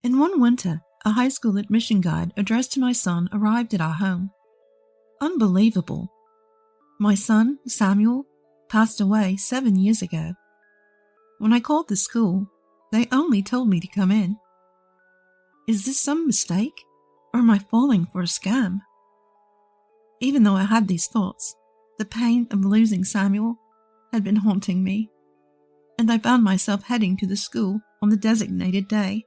In one winter, a high school admission guide addressed to my son arrived at our home. Unbelievable. My son, Samuel, passed away 7 years ago. When I called the school, they only told me to come in. Is this some mistake, or am I falling for a scam? Even though I had these thoughts, the pain of losing Samuel had been haunting me, and I found myself heading to the school on the designated day.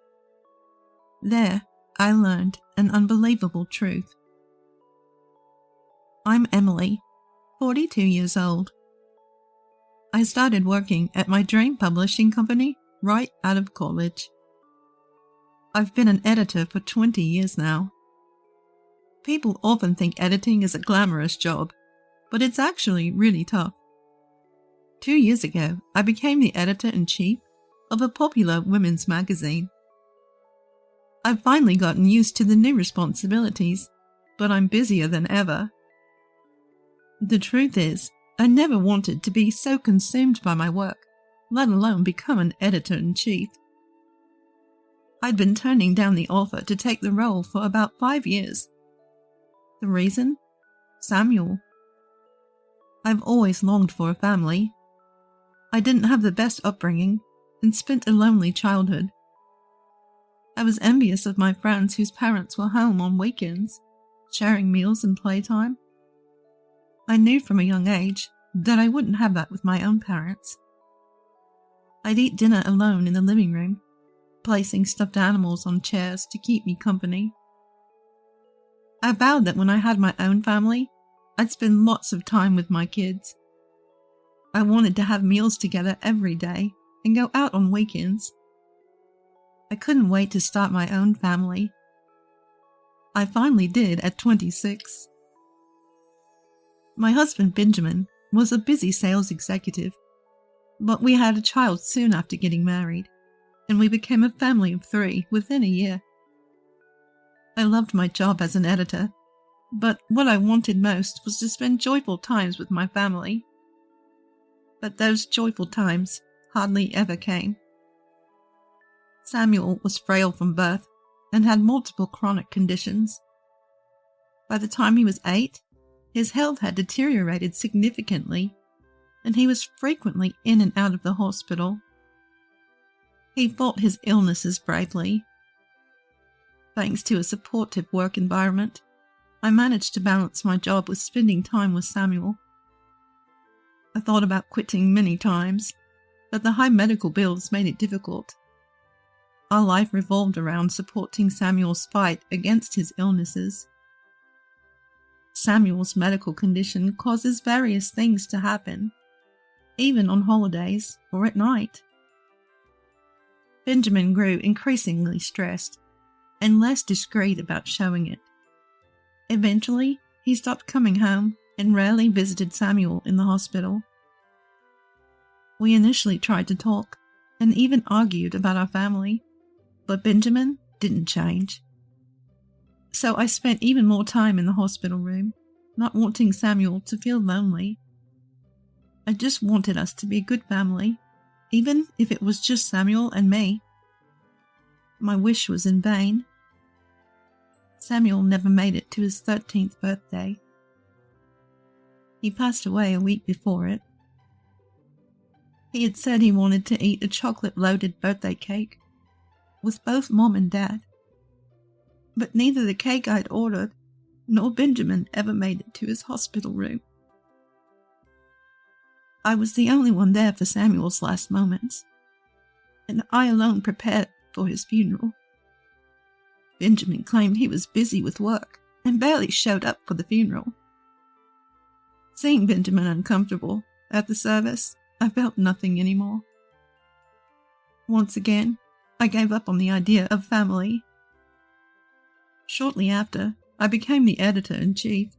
There, I learned an unbelievable truth. I'm Emily, 42 years old. I started working at my dream publishing company right out of college. I've been an editor for 20 years now. People often think editing is a glamorous job, but it's actually really tough. 2 years ago, I became the editor-in-chief of a popular women's magazine. I've finally gotten used to the new responsibilities, but I'm busier than ever. The truth is, I never wanted to be so consumed by my work, let alone become an editor-in-chief. I'd been turning down the offer to take the role for about 5 years. The reason? Samuel. I've always longed for a family. I didn't have the best upbringing and spent a lonely childhood. I was envious of my friends whose parents were home on weekends, sharing meals and playtime. I knew from a young age that I wouldn't have that with my own parents. I'd eat dinner alone in the living room, placing stuffed animals on chairs to keep me company. I vowed that when I had my own family, I'd spend lots of time with my kids. I wanted to have meals together every day and go out on weekends. I couldn't wait to start my own family. I finally did at 26. My husband Benjamin was a busy sales executive, but we had a child soon after getting married, and we became a family of 3 within a year. I loved my job as an editor, but what I wanted most was to spend joyful times with my family. But those joyful times hardly ever came. Samuel was frail from birth and had multiple chronic conditions. By the time he was 8, his health had deteriorated significantly, and he was frequently in and out of the hospital. He fought his illnesses bravely. Thanks to a supportive work environment, I managed to balance my job with spending time with Samuel. I thought about quitting many times, but the high medical bills made it difficult. Our life revolved around supporting Samuel's fight against his illnesses. Samuel's medical condition causes various things to happen, even on holidays or at night. Benjamin grew increasingly stressed and less discreet about showing it. Eventually, he stopped coming home and rarely visited Samuel in the hospital. We initially tried to talk and even argued about our family, but Benjamin didn't change. So I spent even more time in the hospital room, not wanting Samuel to feel lonely. I just wanted us to be a good family, even if it was just Samuel and me. My wish was in vain. Samuel never made it to his 13th birthday. He passed away a week before it. He had said he wanted to eat a chocolate-loaded birthday cake with both Mom and Dad. But neither the cake I'd ordered nor Benjamin ever made it to his hospital room. I was the only one there for Samuel's last moments, and I alone prepared for his funeral. Benjamin claimed he was busy with work and barely showed up for the funeral. Seeing Benjamin uncomfortable at the service, I felt nothing anymore. Once again, I gave up on the idea of family. Shortly after, I became the editor-in-chief.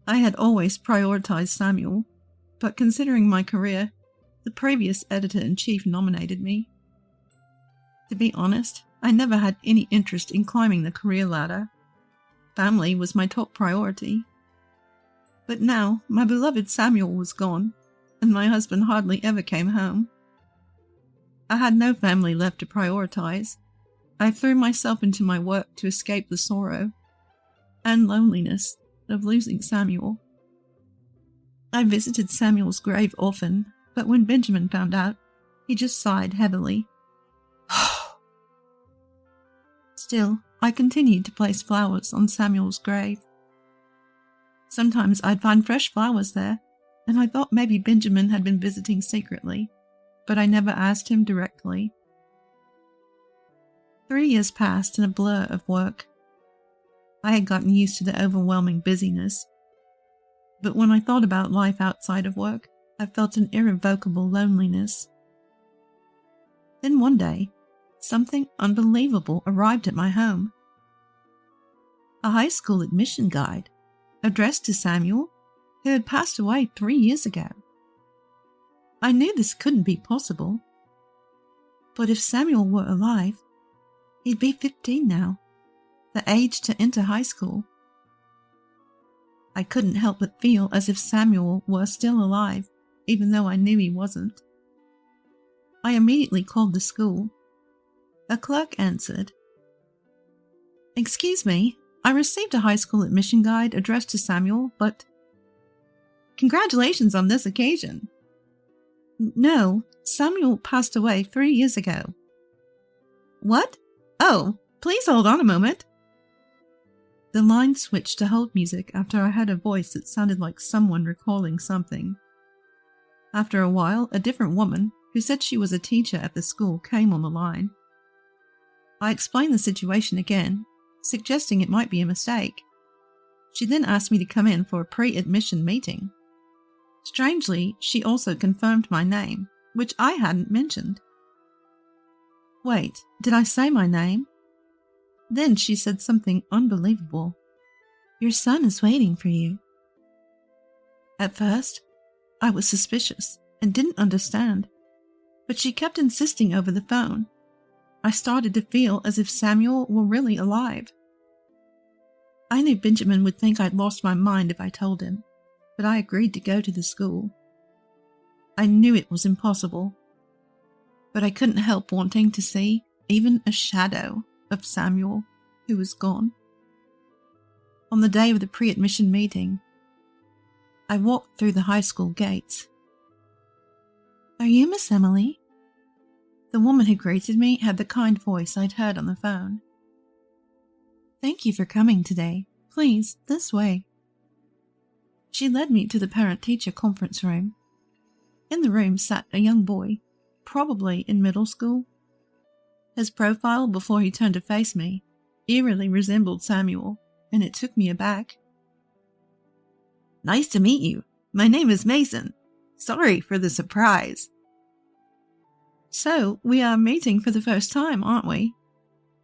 I had always prioritized Samuel, but considering my career, the previous editor-in-chief nominated me. To be honest, I never had any interest in climbing the career ladder. Family was my top priority. But now, my beloved Samuel was gone, and my husband hardly ever came home. I had no family left to prioritize, I threw myself into my work to escape the sorrow and loneliness of losing Samuel. I visited Samuel's grave often, but when Benjamin found out, he just sighed heavily. Still, I continued to place flowers on Samuel's grave. Sometimes I'd find fresh flowers there, and I thought maybe Benjamin had been visiting secretly, but I never asked him directly. 3 years passed in a blur of work. I had gotten used to the overwhelming busyness, but when I thought about life outside of work, I felt an irrevocable loneliness. Then one day, something unbelievable arrived at my home. A high school admission guide addressed to Samuel, who had passed away 3 years ago. I knew this couldn't be possible, but if Samuel were alive, he'd be 15 now, the age to enter high school. I couldn't help but feel as if Samuel were still alive, even though I knew he wasn't. I immediately called the school. A clerk answered. "Excuse me, I received a high school admission guide addressed to Samuel, but..." "Congratulations on this occasion." "No, Samuel passed away 3 years ago." "What? Oh, please hold on a moment." The line switched to hold music after I heard a voice that sounded like someone recalling something. After a while, a different woman, who said she was a teacher at the school, came on the line. I explained the situation again, suggesting it might be a mistake. She then asked me to come in for a pre-admission meeting. Strangely, she also confirmed my name, which I hadn't mentioned. Wait, did I say my name? Then she said something unbelievable. "Your son is waiting for you." At first, I was suspicious and didn't understand, but she kept insisting over the phone. I started to feel as if Samuel were really alive. I knew Benjamin would think I'd lost my mind if I told him, but I agreed to go to the school. I knew it was impossible, but I couldn't help wanting to see even a shadow of Samuel, who was gone. On the day of the pre-admission meeting, I walked through the high school gates. "Are you Miss Emily?" The woman who greeted me had the kind voice I'd heard on the phone. "Thank you for coming today. Please, this way." She led me to the parent-teacher conference room. In the room sat a young boy, probably in middle school. His profile, before he turned to face me, eerily resembled Samuel, and it took me aback. "Nice to meet you. My name is Mason. Sorry for the surprise." "So, we are meeting for the first time, aren't we?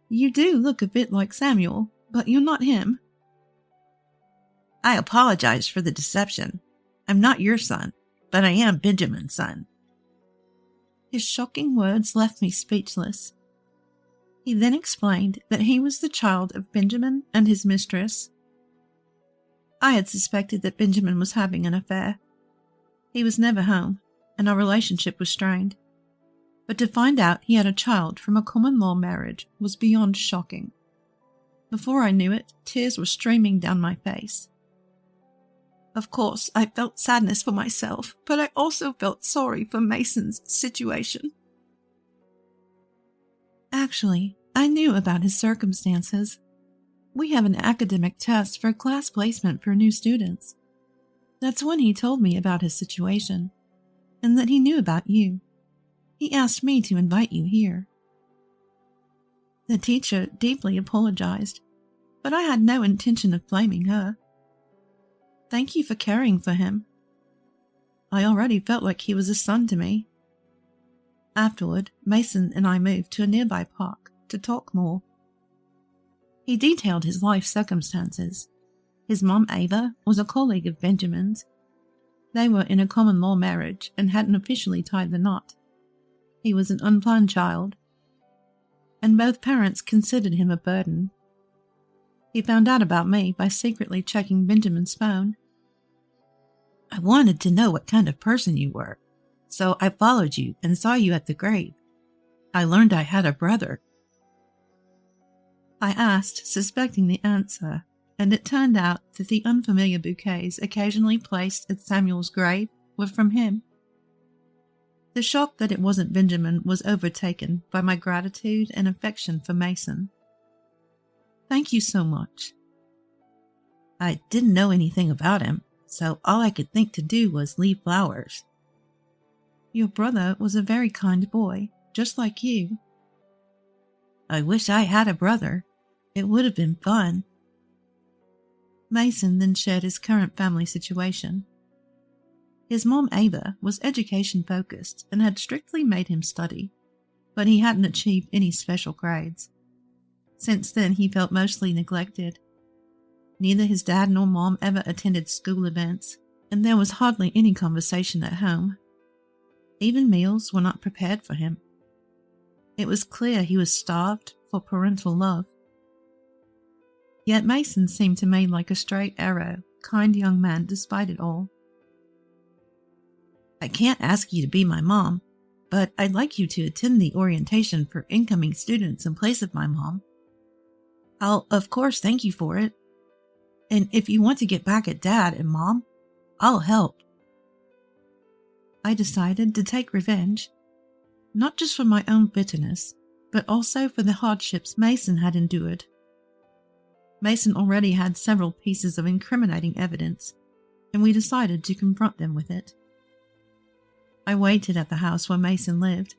You do look a bit like Samuel, but you're not him." "I apologize for the deception. I'm not your son, but I am Benjamin's son." His shocking words left me speechless. He then explained that he was the child of Benjamin and his mistress. I had suspected that Benjamin was having an affair. He was never home, and our relationship was strained. But to find out he had a child from a common-law marriage was beyond shocking. Before I knew it, tears were streaming down my face. Of course, I felt sadness for myself, but I also felt sorry for Mason's situation. Actually, I knew about his circumstances. We have an academic test for a class placement for new students. That's when he told me about his situation, and that he knew about you. He asked me to invite you here. The teacher deeply apologized, but I had no intention of blaming her. Thank you for caring for him. I already felt like he was a son to me. Afterward, Mason and I moved to a nearby park to talk more. He detailed his life circumstances. His mom, Ava, was a colleague of Benjamin's. They were in a common-law marriage and hadn't officially tied the knot. He was an unplanned child, and both parents considered him a burden. He found out about me by secretly checking Benjamin's phone. "I wanted to know what kind of person you were, so I followed you and saw you at the grave. I learned I had a brother." I asked, suspecting the answer, and it turned out that the unfamiliar bouquets occasionally placed at Samuel's grave were from him. The shock that it wasn't Benjamin was overtaken by my gratitude and affection for Mason. Thank you so much. I didn't know anything about him, so all I could think to do was leave flowers. Your brother was a very kind boy, just like you. I wish I had a brother. It would have been fun. Mason then shared his current family situation. His mom, Ava, was education-focused and had strictly made him study, but he hadn't achieved any special grades. Since then, he felt mostly neglected. Neither his dad nor mom ever attended school events, and there was hardly any conversation at home. Even meals were not prepared for him. It was clear he was starved for parental love. Yet Mason seemed to me like a straight arrow, kind young man despite it all. I can't ask you to be my mom, but I'd like you to attend the orientation for incoming students in place of my mom. I'll, of course, thank you for it. And if you want to get back at Dad and Mom, I'll help. I decided to take revenge, not just for my own bitterness, but also for the hardships Mason had endured. Mason already had several pieces of incriminating evidence, and we decided to confront them with it. I waited at the house where Mason lived,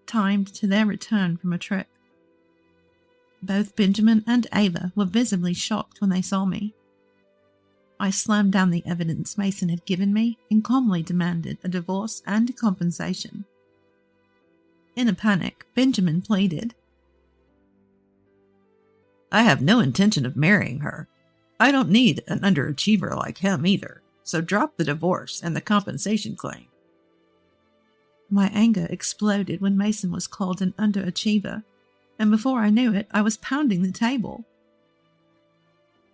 timed to their return from a trip. Both Benjamin and Ava were visibly shocked when they saw me. I slammed down the evidence Mason had given me and calmly demanded a divorce and compensation. In a panic, Benjamin pleaded, I have no intention of marrying her. I don't need an underachiever like him either, so drop the divorce and the compensation claim. My anger exploded when Mason was called an underachiever, and before I knew it, I was pounding the table.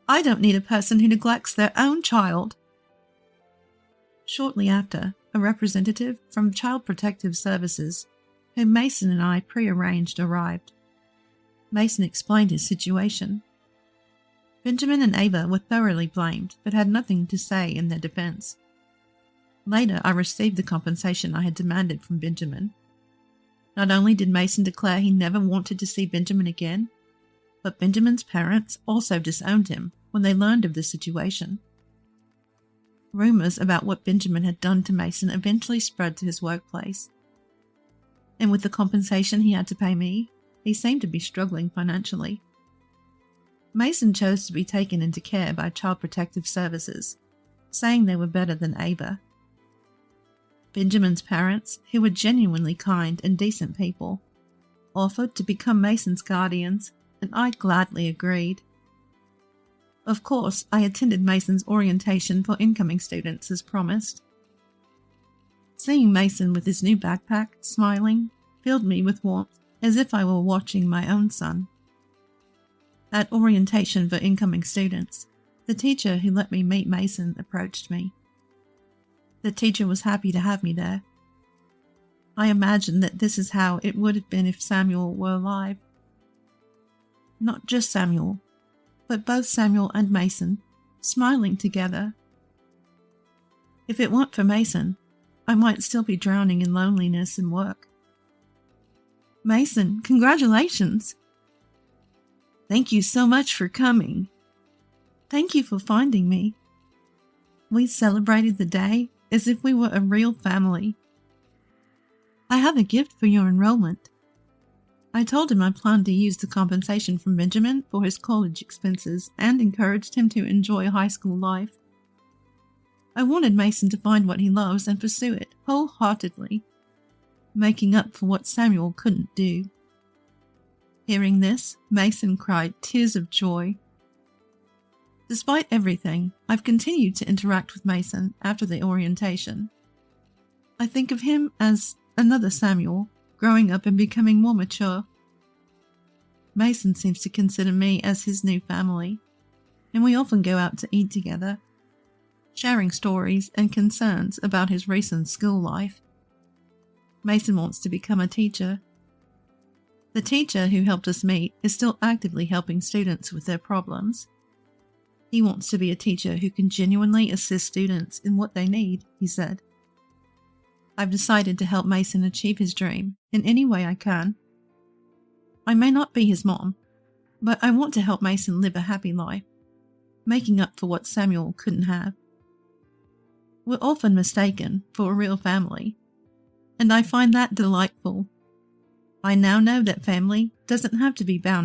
I don't need a person who neglects their own child. Shortly after, a representative from Child Protective Services, whom Mason and I prearranged, arrived. Mason explained his situation. Benjamin and Ava were thoroughly blamed, but had nothing to say in their defense. Later, I received the compensation I had demanded from Benjamin. Not only did Mason declare he never wanted to see Benjamin again, but Benjamin's parents also disowned him when they learned of the situation. Rumors about what Benjamin had done to Mason eventually spread to his workplace. And with the compensation he had to pay me, he seemed to be struggling financially. Mason chose to be taken into care by Child Protective Services, saying they were better than Ava. Benjamin's parents, who were genuinely kind and decent people, offered to become Mason's guardians, and I gladly agreed. Of course, I attended Mason's orientation for incoming students as promised. Seeing Mason with his new backpack, smiling, filled me with warmth, as if I were watching my own son. At orientation for incoming students, the teacher who let me meet Mason approached me. The teacher was happy to have me there. I imagined that this is how it would have been if Samuel were alive. Not just Samuel, but both Samuel and Mason, smiling together. If it weren't for Mason, I might still be drowning in loneliness and work. Mason, congratulations! Thank you so much for coming. Thank you for finding me. We celebrated the day as if we were a real family. I have a gift for your enrollment. I told him I planned to use the compensation from Benjamin for his college expenses and encouraged him to enjoy high school life. I wanted Mason to find what he loves and pursue it wholeheartedly, making up for what Samuel couldn't do. Hearing this, Mason cried tears of joy. Despite everything, I've continued to interact with Mason after the orientation. I think of him as another Samuel, growing up and becoming more mature. Mason seems to consider me as his new family, and we often go out to eat together, sharing stories and concerns about his recent school life. Mason wants to become a teacher. The teacher who helped us meet is still actively helping students with their problems. He wants to be a teacher who can genuinely assist students in what they need, he said. I've decided to help Mason achieve his dream in any way I can. I may not be his mom, but I want to help Mason live a happy life, making up for what Samuel couldn't have. We're often mistaken for a real family, and I find that delightful. I now know that family doesn't have to be bound